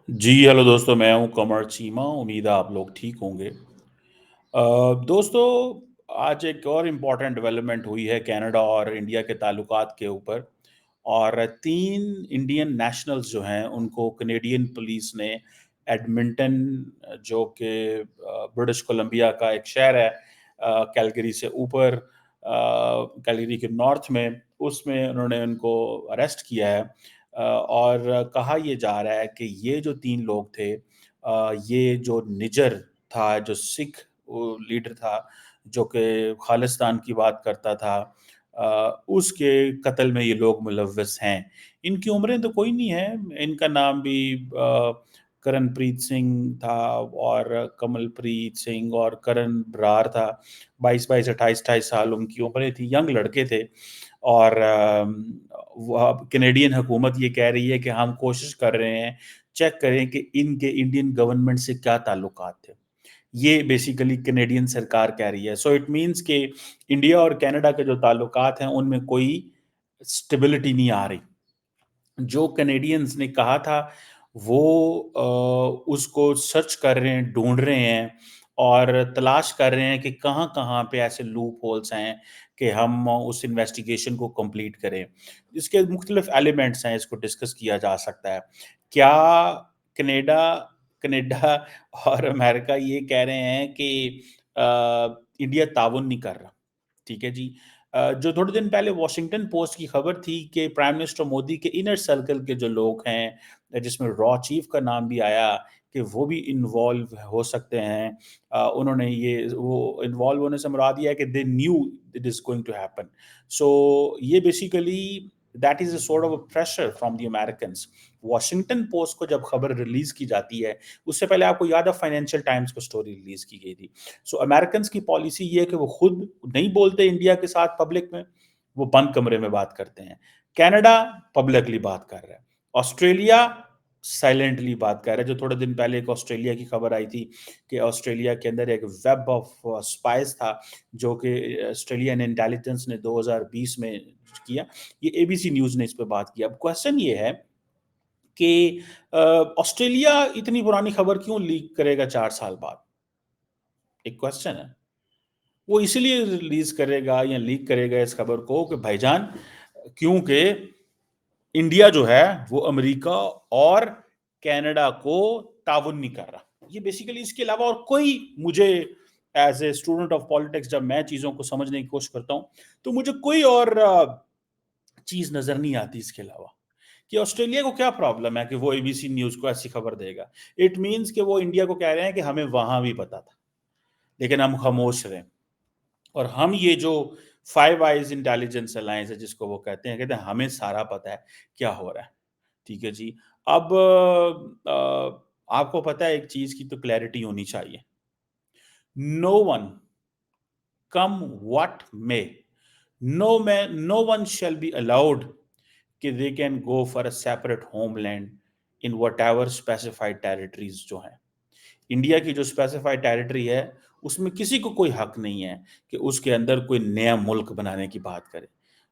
जी hello दोस्तों, मैं हूं कमर चीमा। उम्मीद है आप लोग ठीक होंगे। दोस्तों, आज एक और इम्पॉर्टेंट डेवलपमेंट हुई है कनाडा और इंडिया के ताल्लुकात के ऊपर। और 3 इंडियन नेशनल्स जो हैं उनको कनेडियन पुलिस ने एडमिंटन, जो कि ब्रिटिश कोलंबिया का एक शहर है, कैलगरी से ऊपर, कैलगरी के नॉर्थ में, उसमें उन्होंने उनको अरेस्ट किया है। और कहा ये जा रहा है कि ये जो 3 लोग थे, ये जो निजर था, जो सिख लीडर था, जो कि खालिस्तान की बात करता था, उसके कत्ल में ये लोग मुलव्वस हैं। इनकी उम्रें तो कोई नहीं है, इनका नाम भी करणप्रीत सिंह था और कमलप्रीत सिंह और करण बरार था। 22-22, 28-28 साल उनकी उम्रें थी, यंग लड़के थे। और अब कैनेडियन हुकूमत ये कह रही है कि हम कोशिश कर रहे हैं चेक करें कि इनके इंडियन गवर्नमेंट से क्या ताल्लुकात थे। ये बेसिकली कैनेडियन सरकार कह रही है। सो इट मीन्स कि इंडिया और कनाडा के जो ताल्लुकात हैं उनमें कोई स्टेबिलिटी नहीं आ रही। जो कैनेडियंस ने कहा था वो उसको सर्च कर रहे हैं, ढूंढ रहे हैं और तलाश कर रहे हैं कि कहाँ कहाँ पे ऐसे लूप होल्स हैं कि हम उस इन्वेस्टिगेशन को कंप्लीट करें। इसके मुख्तलिफ एलिमेंट्स हैं, इसको डिस्कस किया जा सकता है। क्या कनेडा कनेडा और अमेरिका ये कह रहे हैं कि इंडिया ताउन नहीं कर रहा। ठीक है जी। जो थोड़े दिन पहले वॉशिंगटन पोस्ट की खबर थी कि प्राइम मिनिस्टर मोदी के इनर सर्कल के जो लोग हैं, जिसमें रॉ चीफ का नाम भी आया, कि वो भी इन्वॉल्व हो सकते हैं। उन्होंने ये वो इन्वॉल्व होने से मुराद ये है कि they knew it is going to happen. So ये basically that is a sort of a pressure from the Americans. Washington Post को जब खबर रिलीज की जाती है, उससे पहले आपको याद है फाइनेंशियल टाइम्स को स्टोरी रिलीज की गई थी। सो अमेरिकन की पॉलिसी ये है कि वो खुद नहीं बोलते इंडिया के साथ पब्लिक में, वो बंद कमरे में बात करते हैं। कनाडा पब्लिकली बात कर रहा है। ऑस्ट्रेलिया साइलेंटली बात कर रहा है। जो थोड़े दिन पहले एक ऑस्ट्रेलिया की खबर आई थी कि ऑस्ट्रेलिया के अंदर एक वेब ऑफ स्पाइस था, जो कि ऑस्ट्रेलियन इंटेलिजेंस ने 2020 में किया। ये एबीसी न्यूज ने इस पर बात किया। अब क्वेश्चन ये है कि ऑस्ट्रेलिया इतनी पुरानी खबर क्यों लीक करेगा 4 साल बाद? एक क्वेश्चन है। वो इसीलिए रिलीज करेगा या लीक करेगा इस खबर को कि भाईजान, क्योंकि इंडिया जो है वो अमेरिका और कनाडा को ताउन नहीं कर रहा। ये बेसिकली, इसके अलावा और कोई मुझे as a student of politics जब मैं चीजों को समझने की कोशिश करता हूं, तो मुझे कोई और चीज नजर नहीं आती इसके अलावा कि ऑस्ट्रेलिया को क्या प्रॉब्लम है कि वो एबीसी न्यूज को ऐसी खबर देगा। इट मींस कि वो इंडिया को कह रहे हैं कि हमें वहां भी पता था, लेकिन हम खामोश रहे। और हम ये जो फाइव आइज इंटेलिजेंस अलायंस है, जिसको वो कहते हैं हमें सारा पता है क्या हो रहा है। ठीक है जी। अब आपको पता है, एक चीज की तो क्लैरिटी होनी चाहिए। No one, come what may, no one shall be allowed कि they can go for a separate homeland in whatever specified territories जो हैं। इंडिया की जो स्पेसिफाइड टेरिटरी है, उसमें किसी को कोई हक नहीं है कि उसके अंदर कोई नया मुल्क बनाने की बात करे।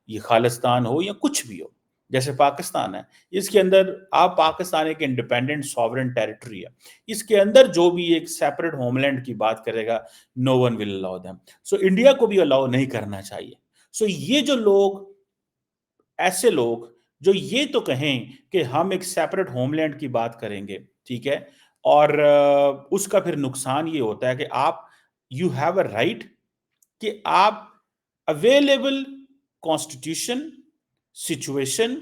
ये खालिस्तान हो या कुछ भी हो, जैसे पाकिस्तान है, इसके अंदर आप पाकिस्तान एक इंडिपेंडेंट सॉवरेन टेरिटरी है। इसके अंदर जो भी एक सेपरेट होमलैंड की बात करेगा, no one will allow them. So India को भी अलाउ नहीं करना चाहिए। सो ये जो लोग, ऐसे लोग जो ये तो कहें कि हम एक सेपरेट होमलैंड की बात करेंगे, ठीक है, और उसका फिर नुकसान ये होता है कि आप, यू हैव अ राइट कि आप अवेलेबल कॉन्स्टिट्यूशन, सिचुएशन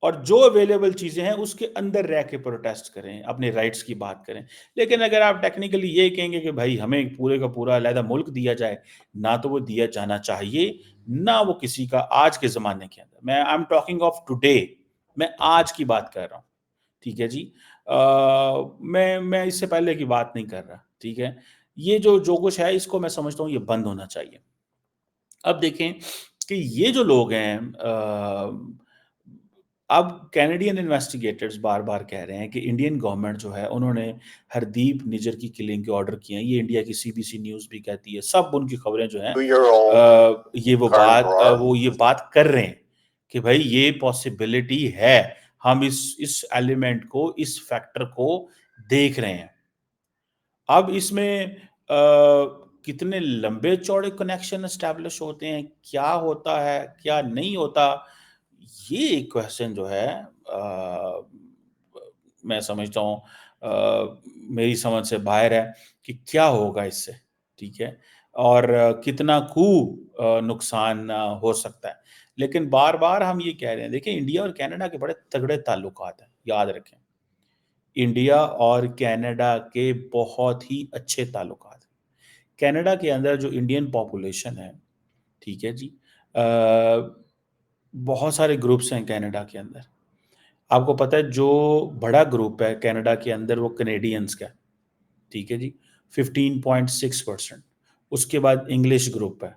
और जो अवेलेबल चीजें हैं उसके अंदर रह के प्रोटेस्ट करें, अपने राइट्स की बात करें। लेकिन अगर आप टेक्निकली ये कहेंगे कि भाई हमें पूरे का पूरा अलहदा मुल्क दिया जाए, ना तो वो दिया जाना चाहिए, ना वो किसी का आज के ज़माने के अंदर, मैं I am talking of today, मैं आज की बात कर रहा हूँ। ठीक है जी। मैं इससे पहले की बात नहीं कर रहा। ठीक है। ये जो कुछ है, इसको मैं समझता हूँ ये बंद होना चाहिए। अब देखें कि ये जो लोग हैं, अब कैनेडियन इन्वेस्टिगेटर्स बार बार कह रहे हैं कि इंडियन गवर्नमेंट जो है, उन्होंने हरदीप निज्जर की किलिंग के ऑर्डर किए हैं। ये इंडिया की सीबीसी न्यूज़ भी कहती है, सब उनकी खबरें जो हैं, ये वो बात कर रहे हैं कि भाई ये पॉसिबिलिटी है, ہم اس ایلیمنٹ کو, اس فیکٹر کو دیکھ رہے ہیں. اب اس میں کتنے لمبے چوڑے کنیکشن اسٹیبلش ہوتے ہیں, کیا ہوتا ہے کیا نہیں ہوتا, یہ ایک کوشچن جو ہے میں سمجھتا ہوں میری سمجھ سے باہر ہے کہ کیا ہوگا اس سے, ٹھیک ہے, اور کتنا نقصان ہو سکتا ہے. لیکن بار بار ہم یہ کہہ رہے ہیں, دیکھیں انڈیا اور کینیڈا کے بڑے تگڑے تعلقات ہیں, یاد رکھیں انڈیا اور کینیڈا کے بہت ہی اچھے تعلقات ہیں. کینیڈا کے اندر جو انڈین پاپولیشن ہے, ٹھیک ہے جی, بہت سارے گروپس ہیں کینیڈا کے اندر. آپ کو پتہ ہے جو بڑا گروپ ہے کینیڈا کے اندر وہ کنیڈینز کا, ٹھیک ہے جی, 15.6%. اس کے بعد انگلش گروپ ہے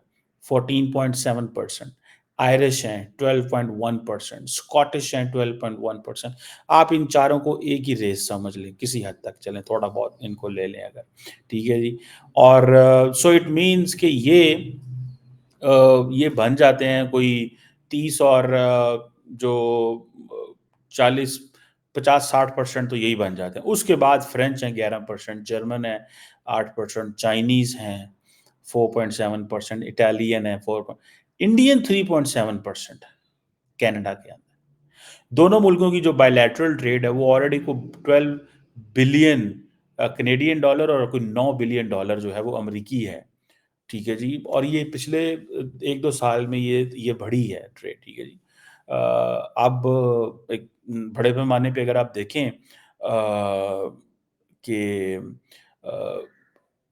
14.7%, آئرش ہیں 12.1%, اسکاٹش ہیں 12.1%. آپ ان چاروں کو ایک ہی ریس سمجھ لیں, کسی حد تک چلیں, تھوڑا بہت ان کو لے لیں اگر, ٹھیک ہے جی. اور سو اٹ مینس کہ یہ بن جاتے ہیں کوئی 30 اور جو 40-50-60% تو یہی بن جاتے ہیں. اس کے بعد فرینچ ہیں 11%, جرمن ہے 8%, چائنیز ہیں 4.7%, اٹالین ہے 4%, انڈین 3.7% کینیڈا کے اندر. دونوں ملکوں کی جو بائیلیٹرل ٹریڈ ہے وہ آلریڈی کو 12 بلین کینیڈین ڈالر اور کوئی 9 بلین ڈالر جو ہے وہ امریکی ہے, ٹھیک ہے جی. اور یہ پچھلے 1-2 سال میں یہ بڑھی ہے ٹریڈ, ٹھیک ہے جی. اب ایک بڑے پیمانے پہ اگر آپ دیکھیں کہ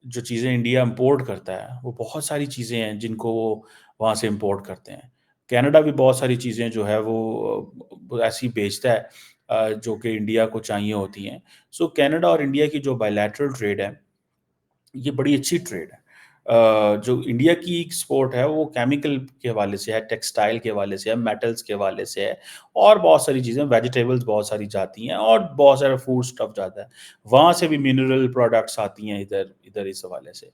جو چیزیں انڈیا امپورٹ کرتا ہے وہ بہت ساری چیزیں ہیں جن کو وہ وہاں سے امپورٹ کرتے ہیں. کینیڈا بھی بہت ساری چیزیں جو ہے وہ ایسی بیچتا ہے جو کہ انڈیا کو چاہیے ہوتی ہیں. سو کینیڈا اور انڈیا کی جو بائیلیٹرل ٹریڈ ہے یہ بڑی اچھی ٹریڈ ہے. جو انڈیا کی ایکسپورٹ ہے وہ کیمیکل کے حوالے سے ہے, ٹیکسٹائل کے حوالے سے ہے, میٹلز کے حوالے سے ہے, اور بہت ساری چیزیں, ویجیٹیبلز بہت ساری جاتی ہیں, اور بہت سارا فوڈ سٹف جاتا ہے. وہاں سے بھی منرل پروڈکٹس آتی ہیں ادھر اس حوالے سے.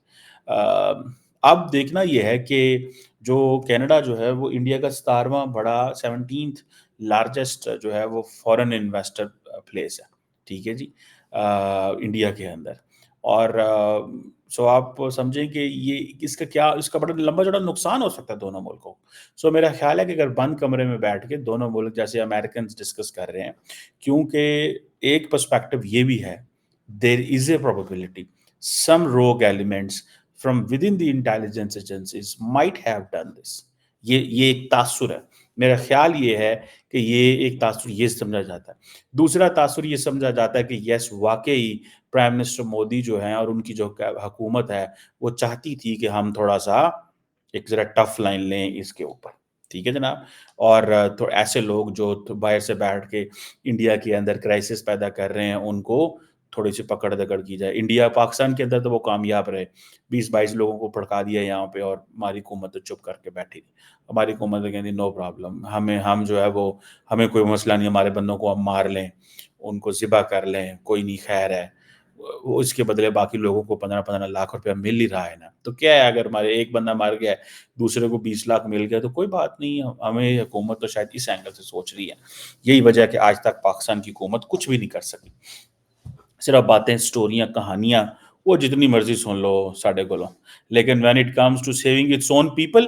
اب دیکھنا یہ ہے کہ جو کینیڈا جو ہے وہ انڈیا کا 17واں بڑا 17th لارجسٹ جو ہے وہ فورن انویسٹر پلیس ہے, ٹھیک ہے جی, انڈیا کے اندر. اور سو آپ سمجھیں کہ یہ اس کا بڑا لمبا چوڑا نقصان ہو سکتا ہے دونوں ملکوں. سو میرا خیال ہے کہ اگر بند کمرے میں بیٹھ کے دونوں ملک جیسے امریکنز ڈسکس کر رہے ہیں, کیونکہ ایک پرسپیکٹو یہ بھی ہے, دیر از اے پروبیبلٹی سم روگ elements from with in the intelligence agencies might have done this. یہ ایک تاثر ہے. میرا خیال یہ ہے کہ یہ ایک تاثر یہ سمجھا جاتا ہے. دوسرا تاثر یہ سمجھا جاتا ہے کہ یس واقعی پرائم منسٹر مودی جو ہیں اور ان کی جو حکومت ہے وہ چاہتی تھی کہ ہم تھوڑا سا ایک ذرا ٹف لائن لیں اس کے اوپر, ٹھیک ہے جناب. اور ایسے لوگ جو باہر سے بیٹھ کے انڈیا کے اندر کرائسس پیدا کر رہے ہیں ان کو تھوڑی سی پکڑ دکڑ کی جائے. انڈیا پاکستان کے اندر تو وہ کامیاب رہے, 20-22 لوگوں کو پھڑکا دیا یہاں پہ, اور ہماری حکومت تو چپ کر کے بیٹھی تھی. ہماری حکومت تو کہتی نو پرابلم, ہم جو ہے وہ ہمیں کوئی مسئلہ نہیں, ہمارے بندوں کو ہم مار لیں, ان کو ذبح کر لیں, کوئی نہیں, خیر ہے. وہ اس کے بدلے باقی لوگوں کو 15-15 لاکھ روپیہ مل ہی رہا ہے نا, تو کیا ہے اگر ہمارے ایک بندہ مار گیا ہے دوسرے کو 20 لاکھ مل گیا تو کوئی بات نہیں. ہمیں حکومت تو شاید اس اینگل سے سوچ رہی ہے. یہی وجہ ہے کہ آج تک پاکستان کی حکومت کچھ بھی نہیں کر سکی. صرف باتیں, سٹوریاں, کہانیاں وہ جتنی مرضی سن لو ساڑھے کو لو, لیکن when it comes to saving its own people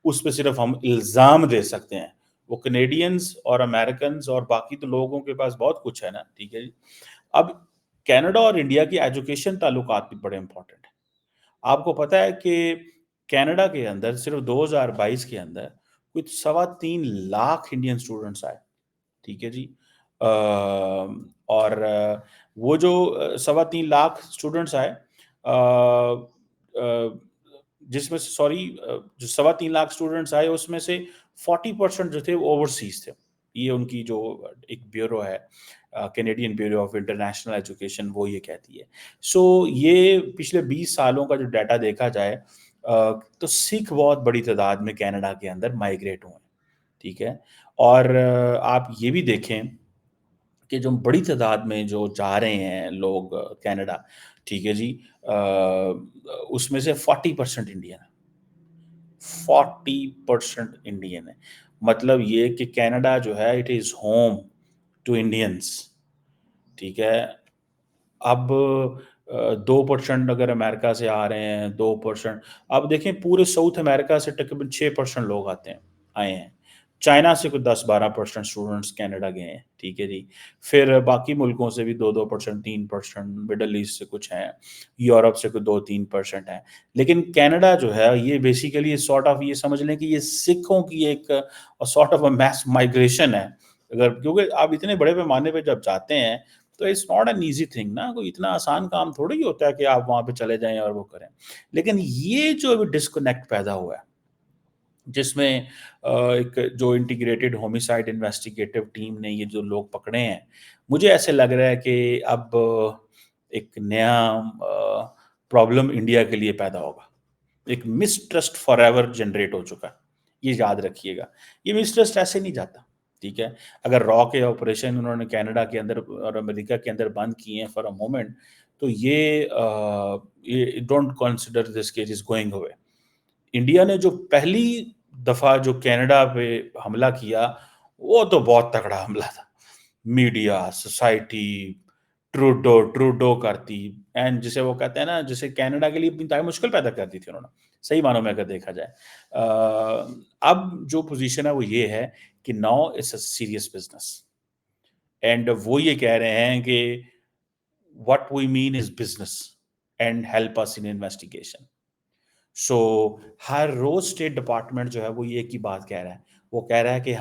اس پہ صرف ہم الزام دے سکتے ہیں. وہ کنیڈینز اور امریکنز اور باقی تو لوگوں کے پاس بہت کچھ ہے نا, ٹھیک ہے جی. اب کینیڈا اور انڈیا کی ایجوکیشن تعلقات بھی بڑے امپورٹنٹ ہیں. آپ کو پتہ ہے کہ کینیڈا کے اندر صرف 2022 کے اندر کچھ 3.25 لاکھ انڈین اسٹوڈنٹس آئے, ٹھیک ہے جی. اور وہ جو 3.25 لاکھ اسٹوڈنٹس آئے جس میں سے جو 3.25 لاکھ اسٹوڈنٹس آئے اس میں سے 40% جو تھے وہ اوورسیز تھے. یہ ان کی جو ایک بیورو ہے, Canadian bureau of international education, وہ یہ کہتی ہے. سو یہ پچھلے 20 سالوں کا جو ڈیٹا دیکھا جائے تو سکھ بہت بڑی تعداد میں کینیڈا کے اندر مائیگریٹ ہوئے, ٹھیک ہے. اور آپ یہ بھی دیکھیں کہ جو بڑی تعداد میں جو جا رہے ہیں لوگ کینیڈا, ٹھیک ہے جی, اس میں سے 40% انڈین ہے. 40% انڈین ہے. مطلب یہ کہ کینیڈا جو ہے it is home to Indians, ठीक है। अब 2% अगर अमेरिका से आ रहे हैं, 2%। अब देखें पूरे साउथ अमेरिका से तकरीबन 6% लोग आए हैं। चाइना से कुछ 10-12% स्टूडेंट्स कनाडा गए हैं, ठीक है जी। फिर बाकी मुल्कों से भी 2-2%, 3%, मिडल ईस्ट से कुछ हैं, यूरोप से कुछ 2-3% हैं। लेकिन कनाडा जो है ये बेसिकली सॉर्ट ऑफ ये समझ लें कि ये सिखों की एक sort of a mass migration है। अगर क्योंकि आप इतने बड़े पैमाने पे जब जाते हैं तो it's not an easy thing ना, कोई इतना आसान काम थोड़ी ही होता है कि आप वहां पे चले जाएं और वो करें। लेकिन ये जो अभी डिस्कनेक्ट पैदा हुआ है, जिसमें एक जो इंटीग्रेटेड होमिसाइड इन्वेस्टिगेटिव टीम ने ये जो लोग पकड़े हैं, मुझे ऐसे लग रहा है कि अब एक नया प्रॉब्लम इंडिया के लिए पैदा होगा। एक मिसट्रस्ट फॉरएवर जनरेट हो चुका है, ये याद रखिएगा। ये मिसट्रस्ट ऐसे नहीं जाता, ठीक है। अगर रॉ के ऑपरेशन उन्होंने कनाडा के अंदर और अमेरिका के अंदर बंद किए हैं फॉर अ मोमेंट, तो ये don't consider this case is going away. India ने जो पहली दफा जो कनाडा पे हमला किया, वो तो बहुत तगड़ा हमला था। मीडिया, सोसाइटी, ट्रूडो ट्रूडो करती, एंड जिसे वो कहते हैं ना, जिसे कनाडा के लिए इंतहाई मुश्किल पैदा कर दी थी उन्होंने, सही मानों में अगर देखा जाए। अब जो पोजीशन है वो ये है कि now it's a serious business, and वो ये कह रहे हैं कि what we mean is business and help us in investigation. So हर रोज स्टेट डिपार्टमेंट जो है वो ये एक ही बात कह रहा है, वो कह रहा है कि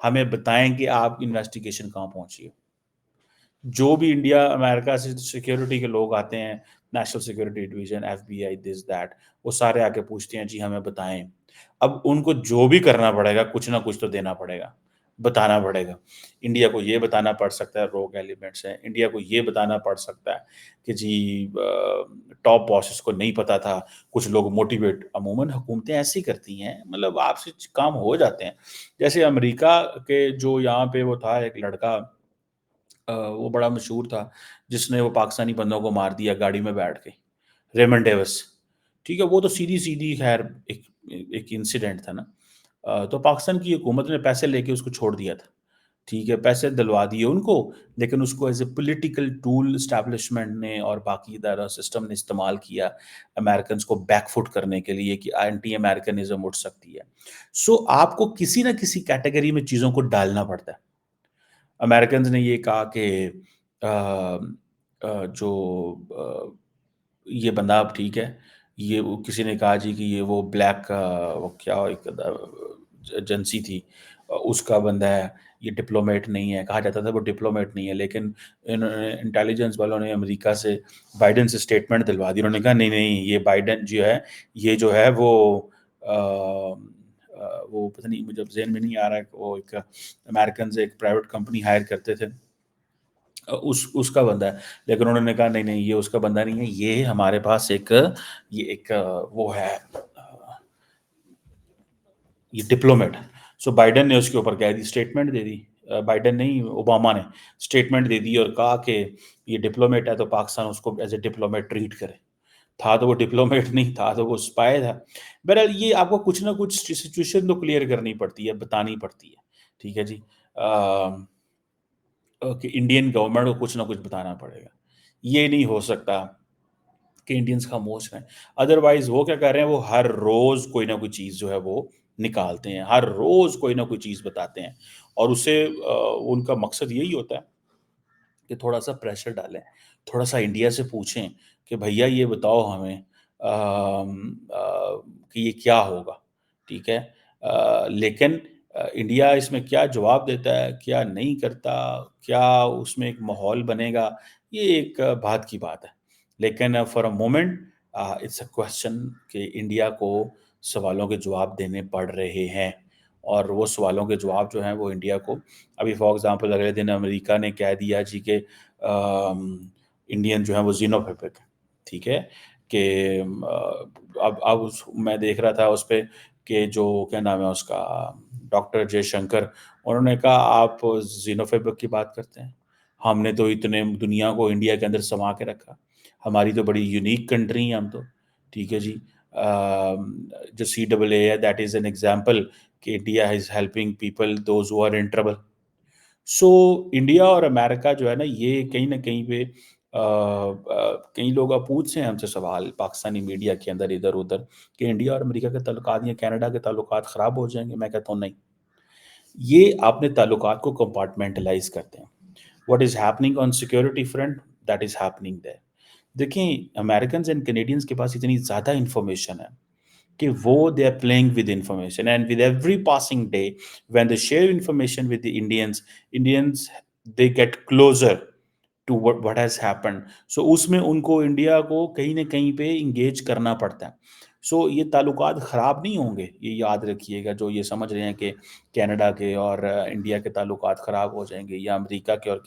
हमें बताएं कि आप इन्वेस्टिगेशन कहाँ पहुंची है। जो भी इंडिया अमेरिका से सिक्योरिटी के लोग आते हैं, national security division, FBI, this that, वो सारे आके पूछते हैं जी हमें बताएं। अब उनको जो भी करना पड़ेगा, कुछ ना कुछ तो देना पड़ेगा, बताना पड़ेगा। इंडिया को ये बताना पड़ सकता है रोग एलिमेंट्स हैं, इंडिया को ये बताना पड़ सकता है कि जी टॉप बॉसेस को नहीं पता था, कुछ लोग मोटिवेट, अमूमन हुकूमतें ऐसी करती हैं, मतलब आपसे काम हो जाते हैं। जैसे अमेरिका के जो यहाँ पे वो था एक लड़का, वो बड़ा मशहूर था, जिसने वो पाकिस्तानी बंदों को मार दिया गाड़ी में बैठ के, रेमंड डेविस, ठीक है। वो तो सीधी-सीधी खैर एक एक इंसिडेंट था ना। तो पाकिस्तान की हुकूमत ने पैसे लेके उसको छोड़ दिया था, ठीक है, पैसे दिलवा दिए उनको, लेकिन उसको as a political tool establishment ने और बाकी इदारा सिस्टम ने इस्तेमाल किया, अमेरिकन्स को बैकफुट करने के लिए कि एंटी अमेरिकनिज़्म उठ सकती है। सो आपको किसी न किसी कैटेगरी में चीज़ों को डालना पड़ता है। अमेरिकन्स ने ये कहा कि अ जो ये बंदा अब ठीक है। ये वो किसी ने कहा जी कि ये वो ब्लैक वो क्या एक एजेंसी थी, उसका बंदा है, ये डिप्लोमेट नहीं है। कहा जाता था वो डिप्लोमेट नहीं है, लेकिन इंटेलिजेंस वालों ने अमेरिका से बाइडेन से स्टेटमेंट दिलवा दी। उन्होंने कहा नहीं नहीं, ये बाइडेन जो है, ये जो है वो पता नहीं, मुझे जेहन में नहीं आ रहा है, वो एक अमेरिकन से एक प्राइवेट कंपनी हायर करते थे, उसका बंदा है। लेकिन उन्होंने कहा नहीं नहीं, ये उसका बंदा नहीं है, ये हमारे पास ये एक वो है, ये डिप्लोमेट है। सो बाइडेन ने उसके ऊपर कह दी, स्टेटमेंट दे दी। बाइडेन नहीं, ओबामा ने स्टेटमेंट दे दी और कहा कि ये डिप्लोमेट है तो पाकिस्तान उसको एज ए डिप्लोमेट ट्रीट करे। था तो वो डिप्लोमेट नहीं था, तो वो स्पाई था। बहरहाल ये आपको कुछ ना कुछ सिचुएशन तो क्लियर करनी पड़ती है, बतानी पड़ती है, ठीक है जी। कि इंडियन गवर्नमेंट को कुछ ना कुछ बताना पड़ेगा। ये नहीं हो सकता कि इंडियंस खामोश रहें। अदरवाइज़ वो क्या कर रहे हैं, वो हर रोज़ कोई ना कोई चीज़ जो है वो निकालते हैं, हर रोज़ कोई ना कोई चीज़ बताते हैं, और उससे उनका मकसद यही होता है कि थोड़ा-सा प्रेशर डालें, थोड़ा-सा इंडिया से पूछें कि भैया ये बताओ हमें कि ये क्या होगा, ठीक है? लेकिन इंडिया इसमें क्या जवाब देता है, क्या नहीं करता, क्या उसमें एक माहौल बनेगा, ये एक बात की बात है। लेकिन for a moment it's a question कि इंडिया को सवालों के जवाब देने पड़ रहे हैं, और वो सवालों के जवाब जो हैं वो इंडिया को, अभी फॉर एग्जांपल अगले दिन अमेरिका ने कह दिया जी कि इंडियन जो है वो xenophobic है, ठीक है? कि अब मैं देख रहा था उस पे कि जो क्या नाम है उसका, डॉक्टर जयशंकर, उन्होंने कहा आप xenophobic की बात करते हैं, हमने तो इतने दुनिया को इंडिया के अंदर समा के रखा, हमारी तो बड़ी यूनिक कंट्री है हम तो, ठीक है जी। जो CAA है दैट इज़ एन एग्जांपल कि India is helping people those who are in trouble. So India और अमेरिका जो है ना, ये कहीं न कहीं पे कई लोग अब पूछ रहे हैं हमसे सवाल पाकिस्तानी मीडिया के अंदर इधर-उधर कि इंडिया और अमेरिका के ताल्लुकात या कनाडा के ताल्लुकात ख़राब हो जाएँगे? मैं कहता हूँ नहीं, ये अपने ताल्लुकात को कंपार्टमेंटलाइज़ करते हैं। What is happening on security front, that is happening there. देखें, अमेरिकन्स एंड कैनेडियंस के पास इतनी ज़्यादा इन्फॉर्मेशन है कि वो they are playing with information and with every passing day when they share information with the Indians, Indians they get closer to what has happened. So उसमें उनको इंडिया को कहीं न कहीं पे एंगेज करना पड़ता है। सो ये ताल्लुकात ख़राब नहीं होंगे, ये याद रखिएगा, जो ये समझ रहे हैं कि कनाडा के और इंडिया के ताल्लुकात ख़राब हो जाएँगे या अमेरिका के और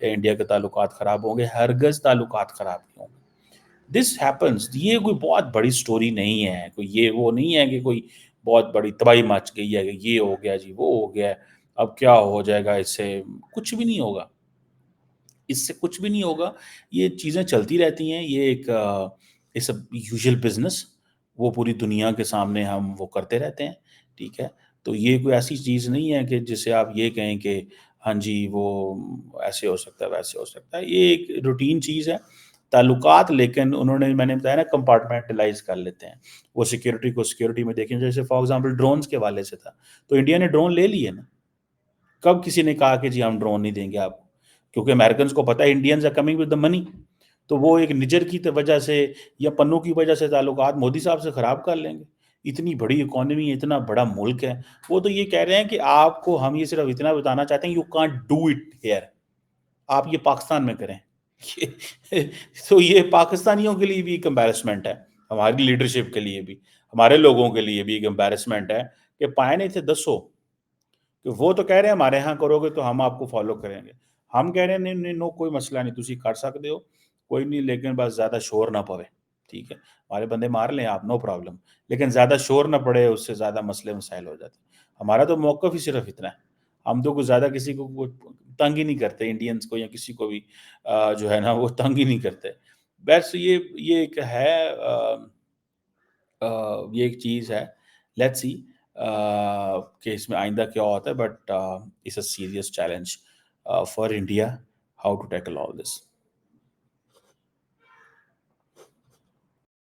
इंडिया के ताल्लुकात ख़राब होंगे, हरगिज़ ताल्लुकात ख़राब नहीं होंगे। दिस हैपेंस, ये कोई बहुत बड़ी स्टोरी नहीं है, कोई ये वो नहीं है कि कोई बहुत बड़ी तबाही मच गई है कि ये हो गया जी, वो हो गया है, अब क्या हो जाएगा इससे? कुछ भी नहीं होगा। इससे कुछ भी नहीं होगा, ये चीज़ें चलती रहती हैं, ये एक इट्स अ यूजुअल बिज़नेस, वो पूरी दुनिया के सामने हम वो करते रहते हैं, ठीक है? तो ये कोई ऐसी चीज़ नहीं है कि जिससे आप ये कहें कि हाँ जी, वो ऐसे हो सकता है, वैसे हो सकता है, ये एक रूटीन चीज़ है। ताल्लुकात लेकिन उन्होंने मैंने बताया ना कंपार्टमेंटलाइज़ कर लेते हैं। वो सिक्योरिटी को सिक्योरिटी में देखें, जैसे फॉर एग्ज़ाम्पल ड्रोन्स के हवाले से था, तो इंडिया ने ड्रोन ले लिए ना। कब किसी ने कहा कि जी हम ड्रोन नहीं देंगे आपको? क्योंकि अमेरिकन्स को पता है Indians are coming with the money. तो वो एक निज़र की वजह से या पन्नों की वजह से ताल्लुकात मोदी साहब से ख़राब कर लेंगे। इतनी बड़ी इकॉनमी है, इतना बड़ा मुल्क है। वो तो ये कह रहे हैं कि आपको हम ये सिर्फ़ इतना बताना चाहते हैं, you can't do it here, आप ये पाकिस्तान में करें। ये तो ये पाकिस्तानियों के लिए भी एक एम्बैरेसमेंट है, हमारी लीडरशिप के लिए भी, हमारे लोगों के लिए भी एक एम्बैरेसमेंट है कि पाए ने इत्थे दसो कि वो तो कह रहे हैं हमारे यहाँ करोगे तो हम आपको फ़ॉलो करेंगे। हम कह रहे हैं नहीं, नहीं, नो कोई मसला नहीं, तुसी कर सकते हो, कोई नहीं, लेकिन बस ज़्यादा शोर ना पवे, ठीक है? हमारे बंदे मार लें आप, नो प्रॉब्लम, लेकिन ज़्यादा शोर ना पड़े, उससे ज़्यादा मसले मसाइल हो जाते हैं। हमारा तो मौक़िफ़ ही सिर्फ़ इतना है, हम तो कुछ ज़्यादा किसी को वो तंग ही नहीं करते, इंडियंस को या किसी को भी जो है ना वो तंग ही नहीं करते। बस ये एक है ये एक चीज़ है, लेट्स सी कि इसमें आइंदा क्या होता है, but it's a serious challenge for India how to tackle all this.